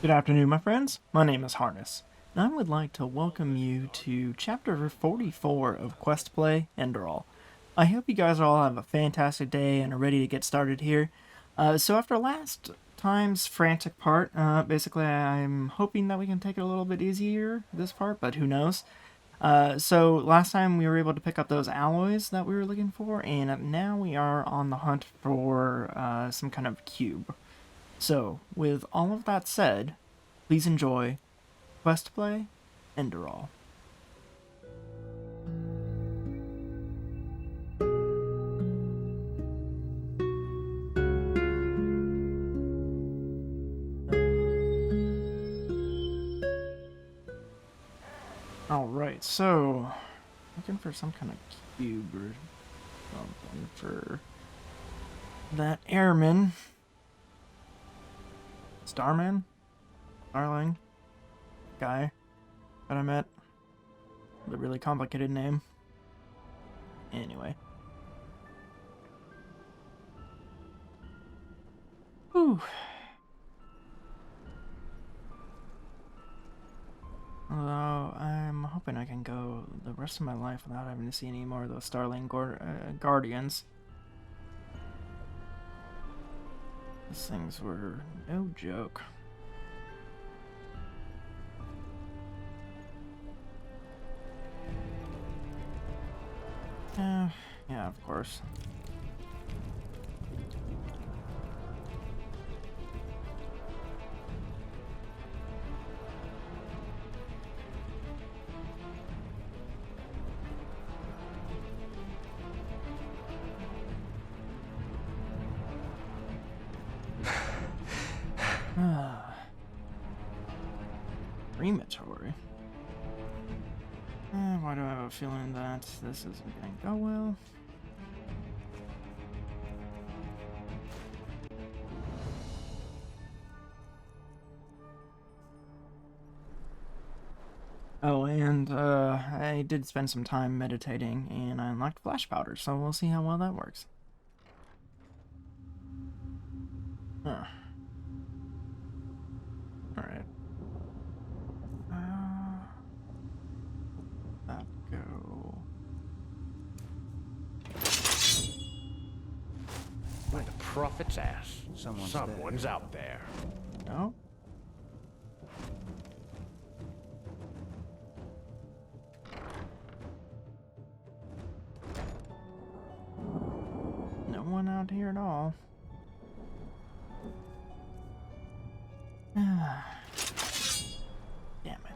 Good afternoon, my friends. My name is Harness, and I would like to welcome you to Chapter 44 of Quest Play Enderal. I hope you guys all have a fantastic day and are ready to get started here. So after last time's frantic part, basically I'm hoping that we can take it a little bit easier this part, but who knows. So last time we were able to pick up those alloys that we were looking for, and now we are on the hunt for some kind of cube. So, with all of that said, please enjoy Quest Play Enderal. Alright, so looking for some kind of cube or something for that airman. Starman? Starling? Guy that I met. The really complicated name. Anyway. Whew. Although, I'm hoping I can go the rest of my life without having to see any more of those Starling Guardians. These things were no joke. Yeah, of course. Crematory. Why do I have a feeling that this isn't going to go well? Oh, and I did spend some time meditating, and I unlocked flash powder, so we'll see how well that works. Huh. Alright. That go. What the prophet's ass? Someone's out there. No? No one out here at all. Damn it.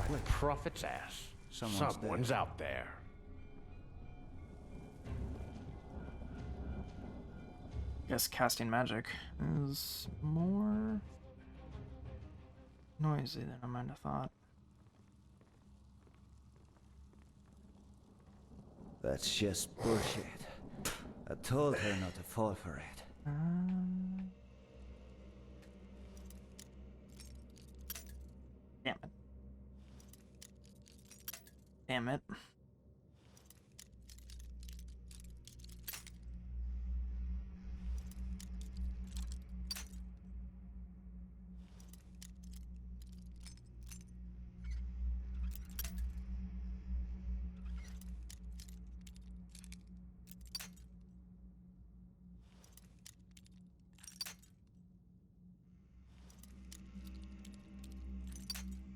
What the prophet's ass? Someone's out there. Guess casting magic is more noisy than I might have thought. That's just bullshit. I told her not to fall for it. Damn it. Damn it.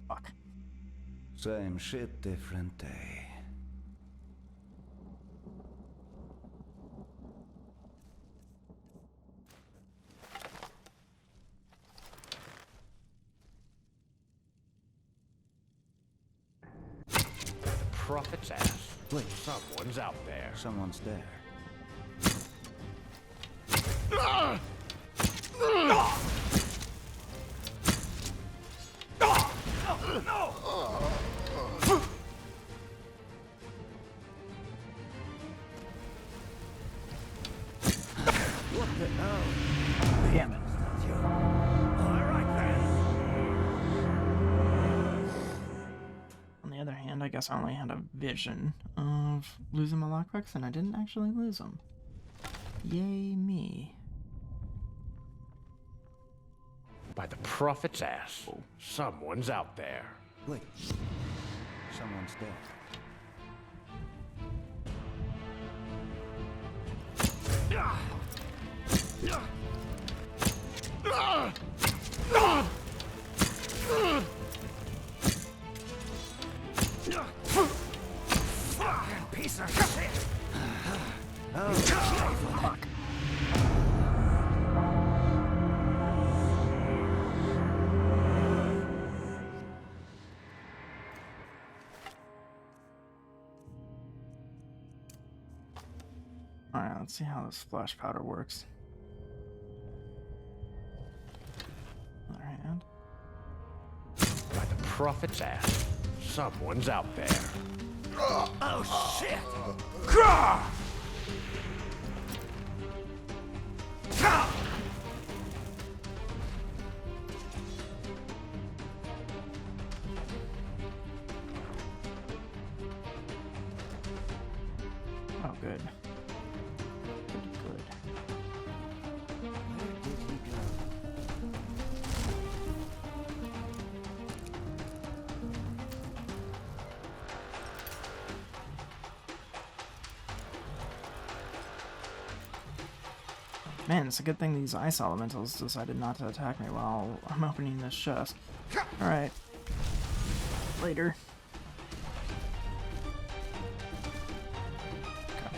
Fuck. Same shit, different day. The prophet's ass. Wait, someone's out there. Someone's there. What the hell? Damn it. All right then. I guess I only had a vision of losing my lockpicks, and I didn't actually lose them. Yay me. By the prophet's ass, someone's out there. Wait. Someone's dead. Piece of shit! Fuck. Alright, let's see how this splash powder works. Other hand. By the prophet's ass, someone's out there. Oh shit! Oh, good. Good. Where did he go? Man, it's a good thing these ice elementals decided not to attack me while I'm opening this chest. Alright. Later. Okay.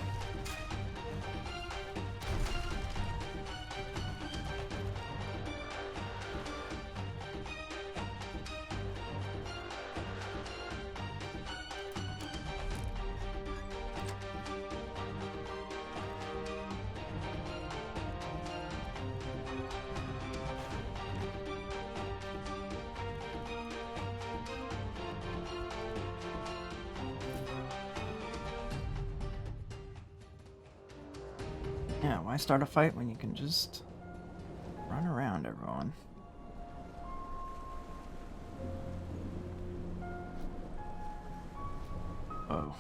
Yeah, why start a fight when you can just run around everyone? Oh.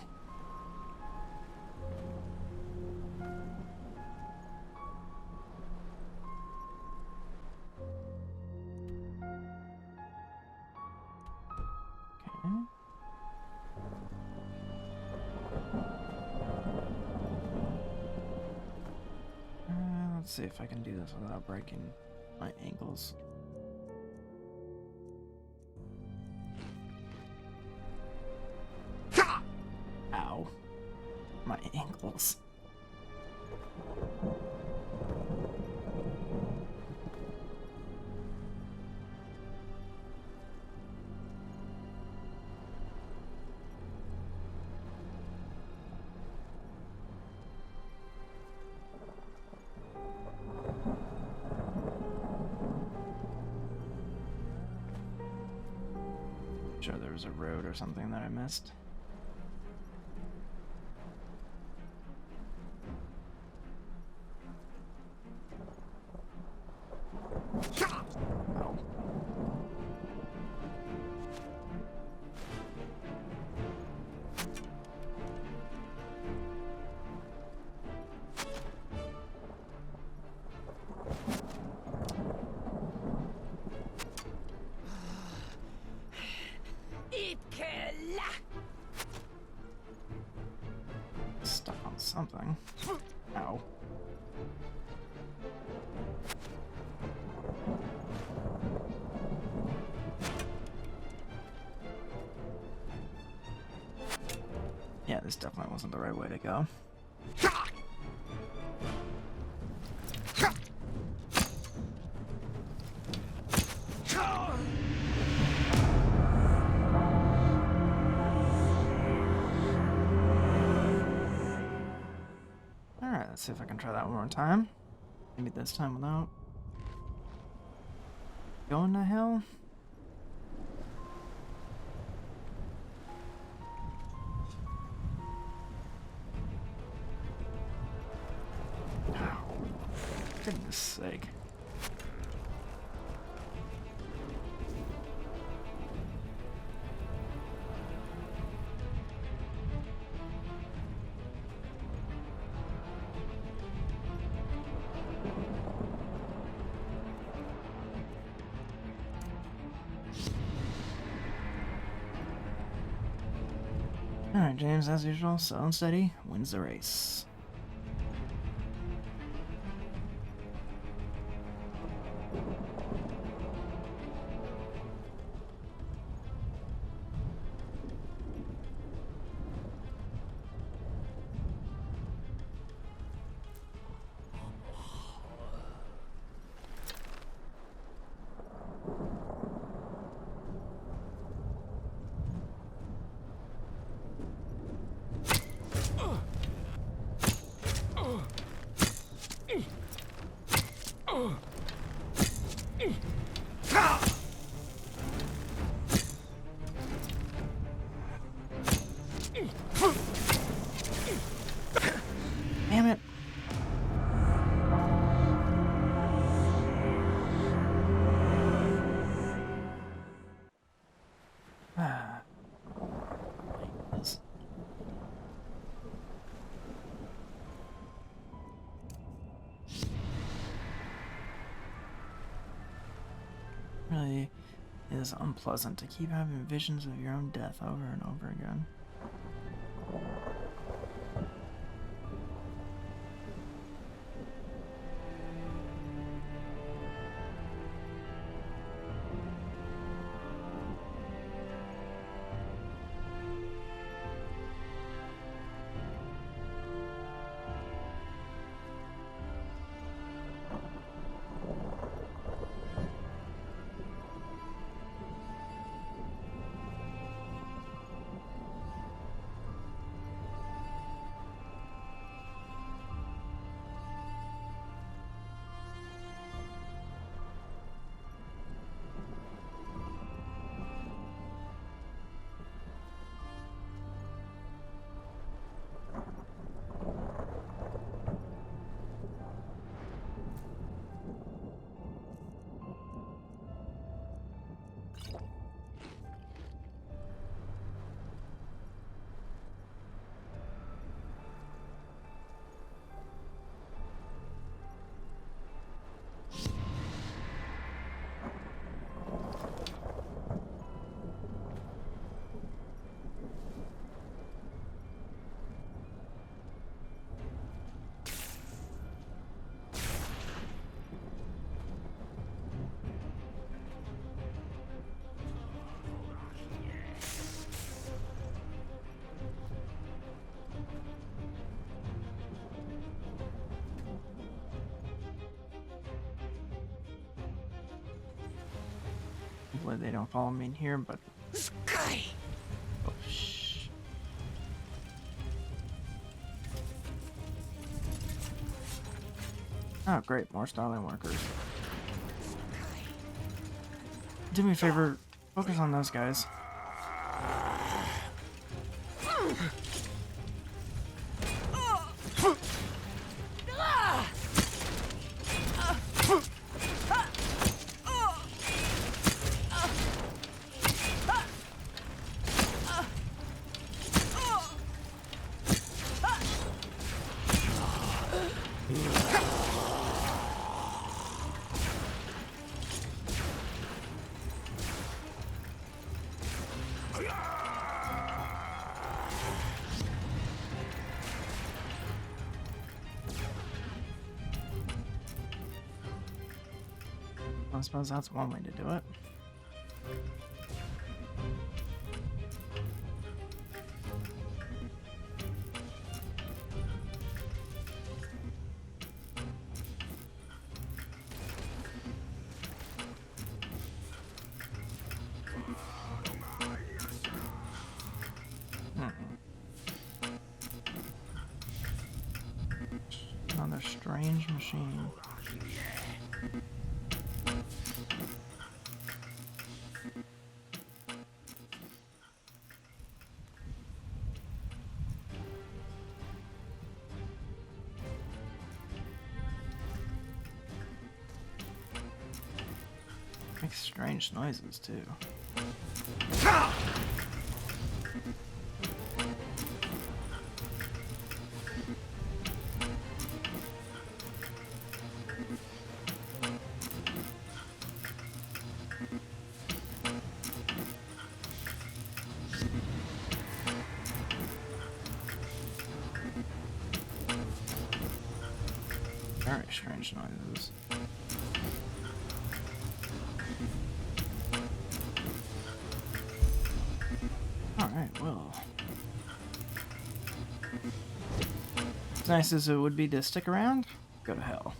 Okay. Let's see if I can do this without breaking my ankles. Ow. My ankles. Sure there was a road or something that I missed. Oh. Stuck on something. Ow. Yeah, this definitely wasn't the right way to go. Alright, let's see if I can try that one more time. Maybe this time without going to hell. For goodness sake. Alright, James, as usual, slow and steady wins the race. Damn it. Really is unpleasant to keep having visions of your own death over and over again. Hopefully they don't follow me in here, but... Sky! Oh, shh. Oh, great. More styling workers. Do me a favor. Focus on those guys. I suppose that's one way to do it. Another strange machine. Makes strange noises too. Very strange noises. Alright, well. As nice as it would be to stick around, go to hell.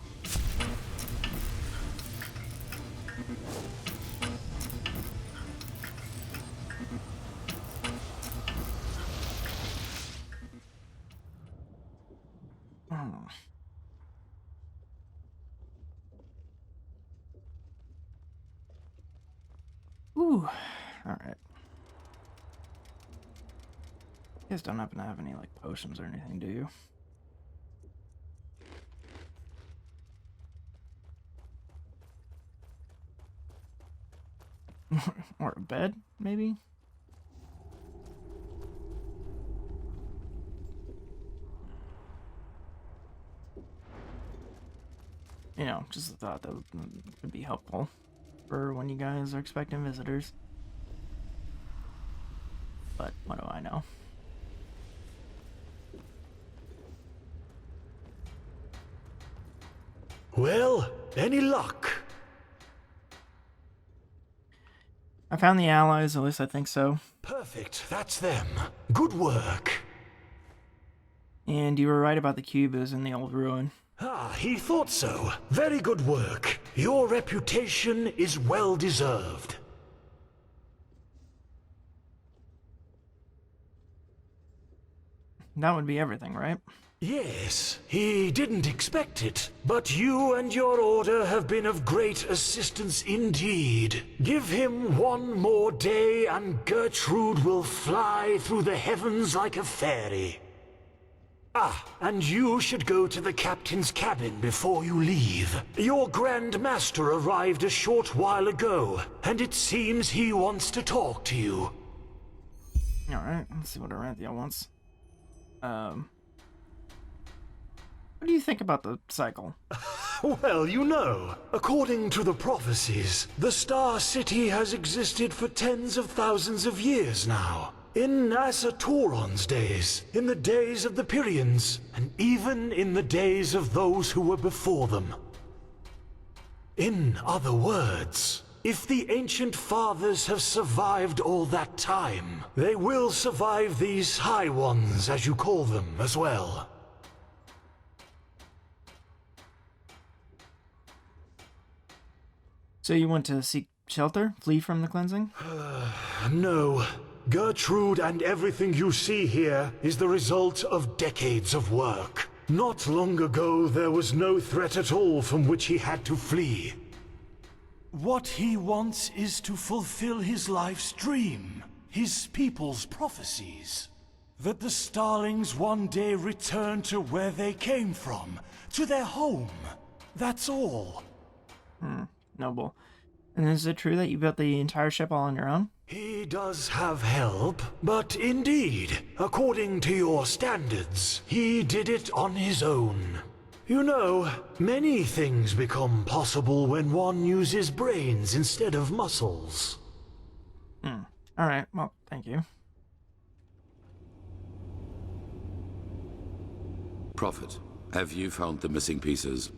Ooh, alright. You guys don't happen to have any, like, potions or anything, do you? Or a bed, maybe? You know, just a thought that would be helpful for when you guys are expecting visitors. But what do I know? Well, any luck? I found the allies, at least I think so. Perfect, that's them. Good work. And you were right about the cube is in the old ruin. Ah, he thought so. Very good work. Your reputation is well deserved. That would be everything, right? Yes, he didn't expect it, but you and your order have been of great assistance indeed. Give him one more day and Gertrude will fly through the heavens like a fairy. Ah, and you should go to the captain's cabin before you leave. Your Grand Master arrived a short while ago, and it seems he wants to talk to you. Alright, let's see what Autenrieth wants. What do you think about the cycle? Well, you know, according to the prophecies, the Star City has existed for tens of thousands of years now. In Asatoron's days, in the days of the Pyrians, and even in the days of those who were before them. In other words, if the Ancient Fathers have survived all that time, they will survive these High Ones, as you call them, as well. So you want to seek shelter? Flee from the cleansing? No. Gertrude and everything you see here is the result of decades of work. Not long ago, there was no threat at all from which he had to flee. What he wants is to fulfill his life's dream, his people's prophecies. That the Starlings one day return to where they came from, to their home. That's all. Noble. And is it true that you built the entire ship all on your own? He does have help, but indeed, according to your standards, he did it on his own. You know, many things become possible when one uses brains instead of muscles. Alright, well, thank you. Prophet, have you found the missing pieces?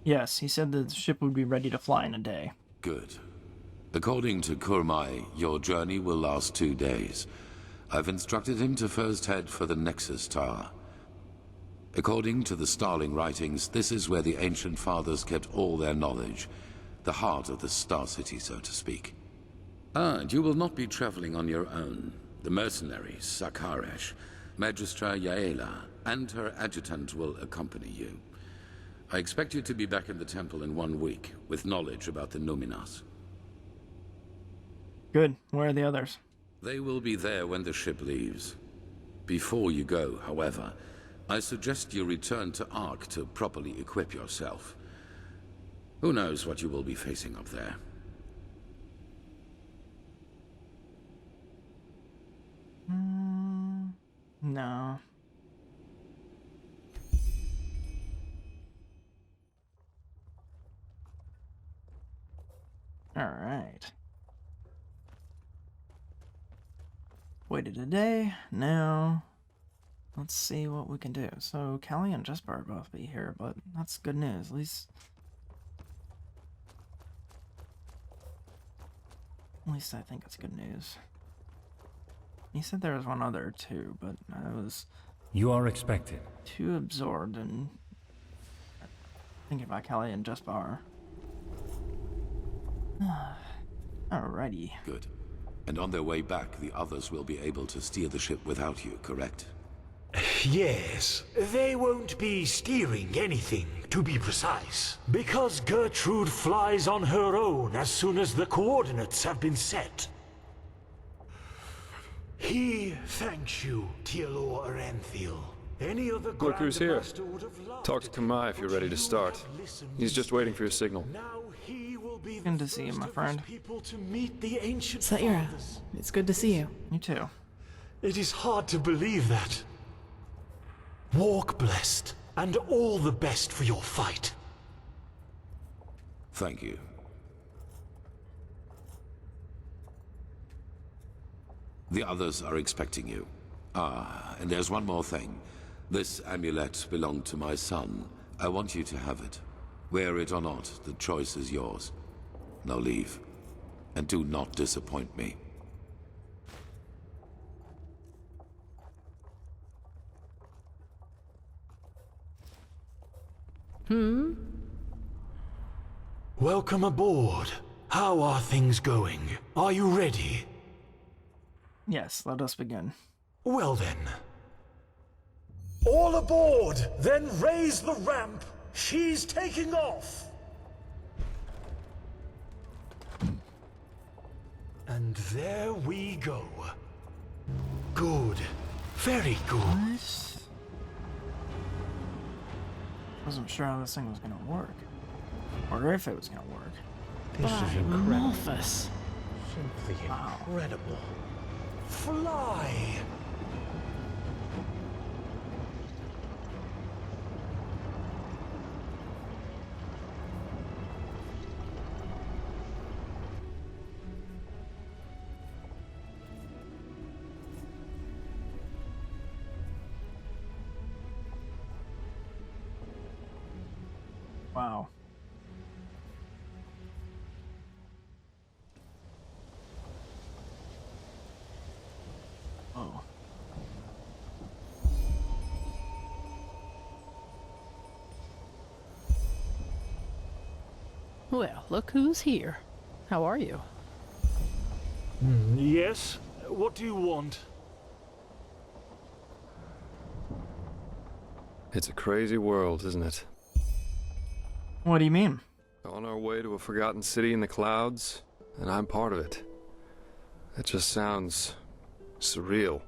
Yes, he said the ship would be ready to fly in a day. Good. According to Kurmai, your journey will last 2 days. I've instructed him to first head for the Nexus Tower. According to the Starling writings, this is where the Ancient Fathers kept all their knowledge. The heart of the Star City, so to speak. And you will not be traveling on your own. The mercenaries, Sakaresh, Magistra Yaela, and her adjutant will accompany you. I expect you to be back in the temple in 1 week, with knowledge about the Numinas. Good. Where are the others? They will be there when the ship leaves. Before you go, however, I suggest you return to Ark to properly equip yourself. Who knows what you will be facing up there? No. Alright. Waited a day. Now, let's see what we can do. So Callie and Jesper are both be here, but that's good news. At least I think it's good news. He said there was one other too, but I was You are expected. too absorbed in thinking about Callie and Jesper. Alrighty. Good. And on their way back, the others will be able to steer the ship without you, correct? Yes, they won't be steering anything, to be precise, because Gertrude flies on her own as soon as the coordinates have been set. He thanks you, Tealor Arantheal. Any other Look who's here. Grandmaster would have loved Talk to it, Kamai if you're but ready to you start. have listened He's just waiting for your signal. Now he will be Good the to see you, first my of his friend. people to meet the ancient Saira, fathers. it's good to see you. You too. It is hard to believe that. Walk blessed, and all the best for your fight. Thank you. The others are expecting you. Ah, and there's one more thing. This amulet belonged to my son. I want you to have it. Wear it or not, the choice is yours. Now leave. And do not disappoint me. Welcome aboard. How are things going? Are you ready? Yes, let us begin. Well then. All aboard! Then raise the ramp! She's taking off! And there we go. Good. Very good. Wasn't sure how this thing was gonna work. Or if it was gonna work. This is incredible. Morphus. Simply incredible. Fly! Wow. Oh. Well, look who's here. How are you? Yes? What do you want? It's a crazy world, isn't it? What do you mean? On our way to a forgotten city in the clouds, and I'm part of it. It just sounds surreal.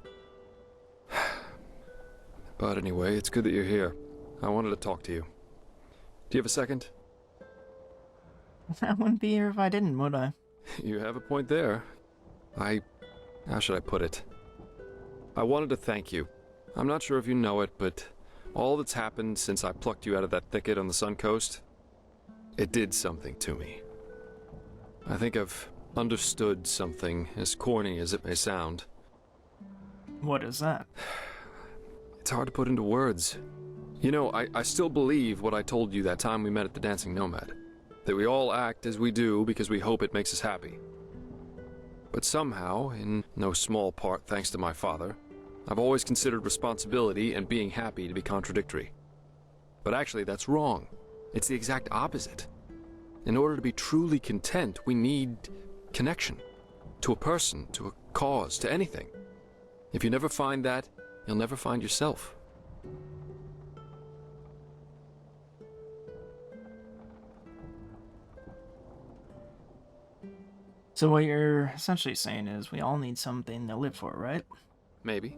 But anyway, it's good that you're here. I wanted to talk to you. Do you have a second? I wouldn't be here if I didn't, would I? You have a point there. How should I put it? I wanted to thank you. I'm not sure if you know it, but all that's happened since I plucked you out of that thicket on the Sun Coast, it did something to me. I think I've understood something, as corny as it may sound. What is that? It's hard to put into words. You know, I still believe what I told you that time we met at the Dancing Nomad. That we all act as we do because we hope it makes us happy. But somehow, in no small part thanks to my father, I've always considered responsibility and being happy to be contradictory. But actually, that's wrong. It's the exact opposite. In order to be truly content, we need connection. To a person, to a cause, to anything. If you never find that, you'll never find yourself. So what you're essentially saying is we all need something to live for, right? Maybe.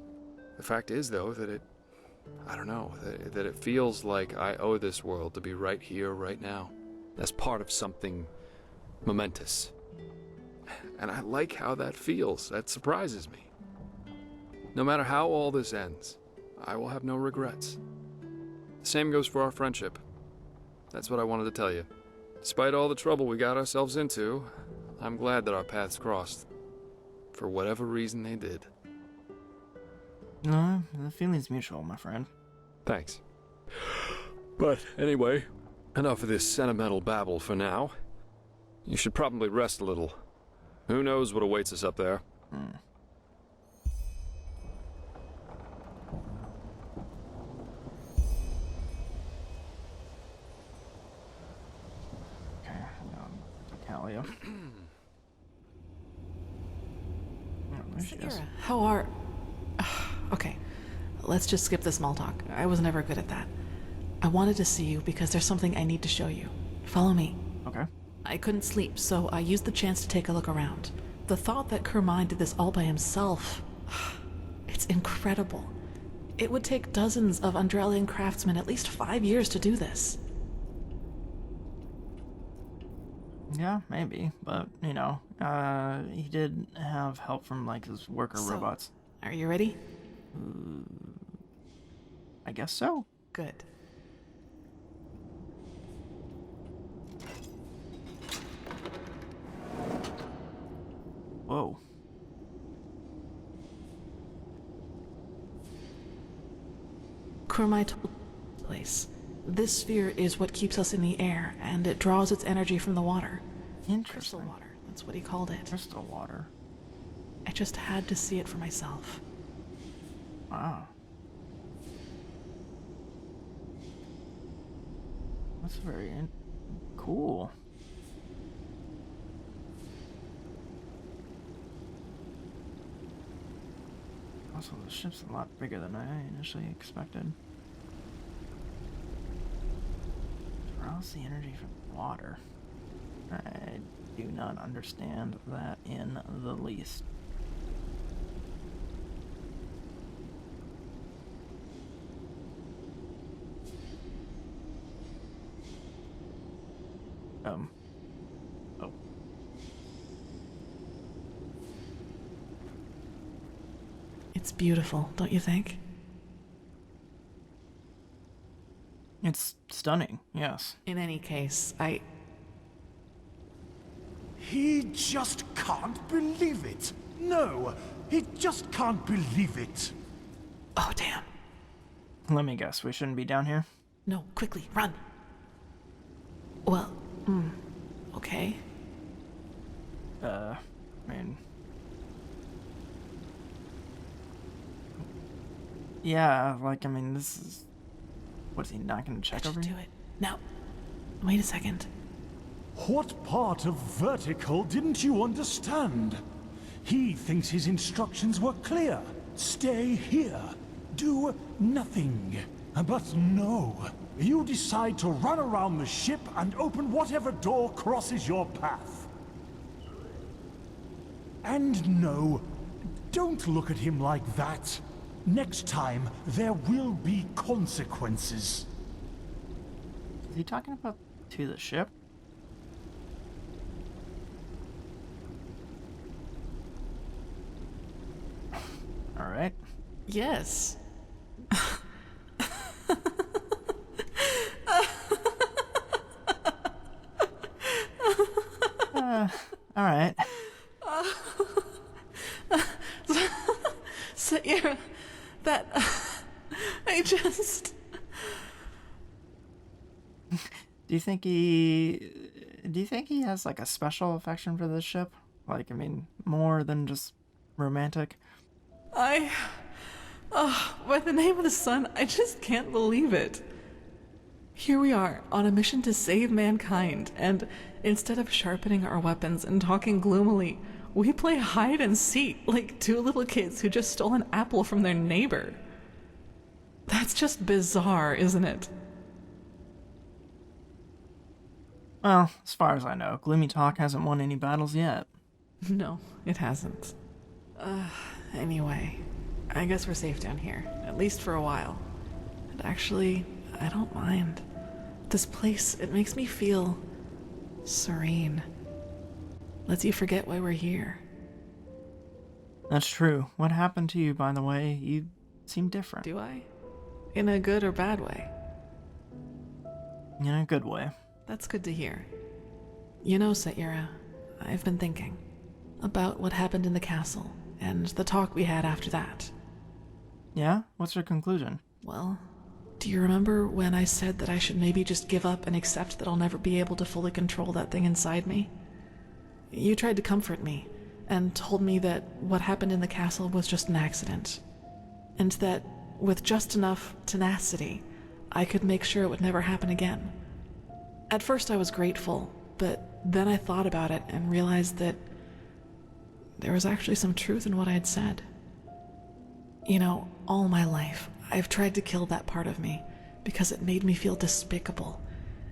The fact is, though, that that it feels like I owe this world to be right here, right now. As part of something momentous. And I like how that feels. That surprises me. No matter how all this ends, I will have no regrets. The same goes for our friendship. That's what I wanted to tell you. Despite all the trouble we got ourselves into, I'm glad that our paths crossed. For whatever reason they did. No, the feeling's mutual, my friend. Thanks. But anyway, enough of this sentimental babble for now. You should probably rest a little. Who knows what awaits us up there? Okay, Talia. There she is. Sarah, how are... Okay, let's just skip the small talk. I was never good at that. I wanted to see you because there's something I need to show you. Follow me. Okay. I couldn't sleep, so I used the chance to take a look around. The thought that Kermine did this all by himself... It's incredible. It would take dozens of Undralian craftsmen at least 5 years to do this. Yeah, maybe, but, you know, he did have help from, like, his worker robots. Are you ready? I guess so. Good. Whoa. Kermine told this place. This sphere is what keeps us in the air, and it draws its energy from the water. Crystal Interesting. water, that's what he called it. Crystal water. I just had to see it for myself. Wow. That's very cool. Also, the ship's a lot bigger than I initially expected. Draws the energy from water. I do not understand that in the least. Oh. It's beautiful, don't you think? It's stunning, yes. In any case, He just can't believe it. No, he just can't believe it. Oh, damn. Let me guess, we shouldn't be down here? No, quickly, run. Well, okay. I mean... Yeah, like, I mean, this is... What, is he not gonna check over Let's here? do it. Now, wait a second. What part of vertical didn't you understand? He thinks his instructions were clear. Stay here. Do nothing. But no. You decide to run around the ship and open whatever door crosses your path. And no, don't look at him like that. Next time, there will be consequences. Is he talking about to the ship? Alright. Yes. Alright. So, yeah, that... I just... Do you think he has, like, a special affection for this ship? Like, I mean, more than just romantic? by the name of the sun, I just can't believe it. Here we are, on a mission to save mankind, and instead of sharpening our weapons and talking gloomily, we play hide and seek like two little kids who just stole an apple from their neighbor. That's just bizarre, isn't it? Well, as far as I know, Gloomy Talk hasn't won any battles yet. No, it hasn't. Anyway, I guess we're safe down here, at least for a while. And actually, I don't mind. This place, it makes me feel serene. Lets you forget why we're here. That's true. What happened to you, by the way? You seem different. Do I? In a good or bad way? In a good way. That's good to hear. You know, Saira, I've been thinking about what happened in the castle and the talk we had after that. Yeah? What's your conclusion? Well, do you remember when I said that I should maybe just give up and accept that I'll never be able to fully control that thing inside me? You tried to comfort me and told me that what happened in the castle was just an accident, and that with just enough tenacity, I could make sure it would never happen again. At first I was grateful, but then I thought about it and realized that there was actually some truth in what I had said. You know, all my life, I've tried to kill that part of me because it made me feel despicable.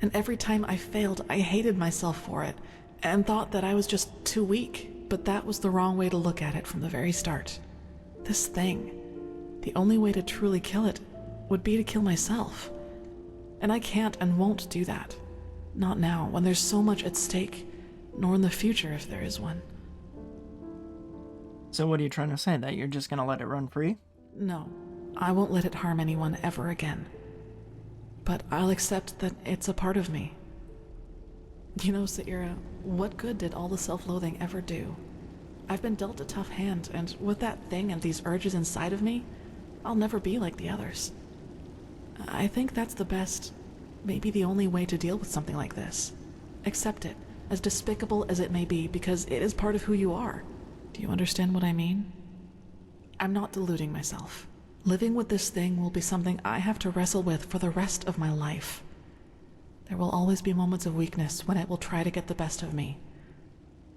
And every time I failed, I hated myself for it and thought that I was just too weak. But that was the wrong way to look at it from the very start. This thing, the only way to truly kill it would be to kill myself. And I can't and won't do that. Not now, when there's so much at stake, nor in the future if there is one. So what are you trying to say? That you're just gonna let it run free? No, I won't let it harm anyone ever again. But I'll accept that it's a part of me. You know, Saira, what good did all the self-loathing ever do? I've been dealt a tough hand, and with that thing and these urges inside of me, I'll never be like the others. I think that's the best, maybe the only way to deal with something like this. Accept it, as despicable as it may be, because it is part of who you are. Do you understand what I mean? I'm not deluding myself. Living with this thing will be something I have to wrestle with for the rest of my life. There will always be moments of weakness when it will try to get the best of me.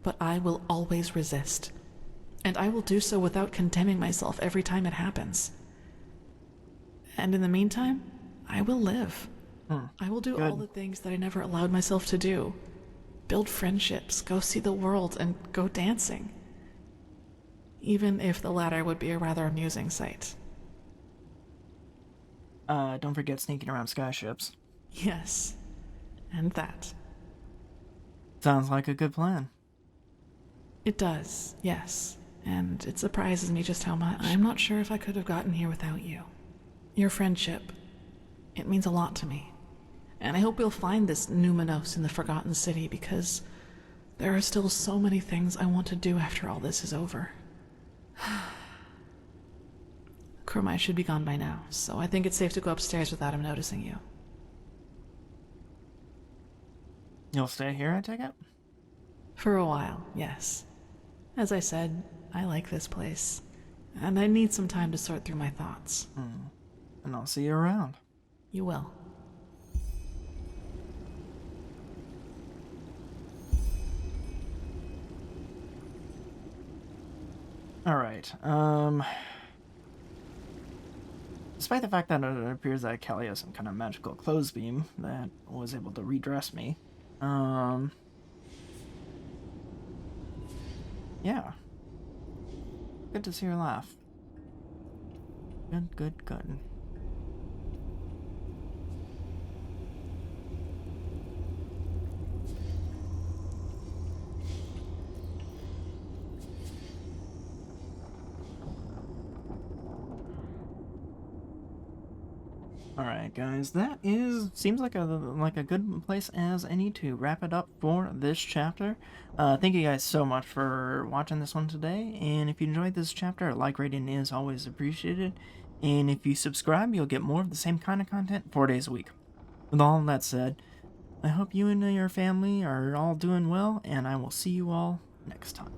But I will always resist. And I will do so without condemning myself every time it happens. And in the meantime, I will live. I will do all the things that I never allowed myself to do. Build friendships, go see the world, and go dancing. Even if the latter would be a rather amusing sight. Don't forget sneaking around skyships. Yes. And that. Sounds like a good plan. It does, yes. And it surprises me just how much. I'm not sure if I could have gotten here without you. Your friendship. It means a lot to me. And I hope we'll find this Numenos in the Forgotten City, because there are still so many things I want to do after all this is over. Kurmai should be gone by now, so I think it's safe to go upstairs without him noticing you. You'll stay here, I take it? For a while, yes. As I said, I like this place, and I need some time to sort through my thoughts. And I'll see you around. You will. Alright, despite the fact that it appears that Kelly has some kind of magical clothes beam that was able to redress me, yeah. Good to see her laugh. Good. Alright guys, that seems like a good place as any to wrap it up for this chapter. Thank you guys so much for watching this one today, and if you enjoyed this chapter, a like rating is always appreciated, and if you subscribe, you'll get more of the same kind of content 4 days a week. With all of that said, I hope you and your family are all doing well, and I will see you all next time.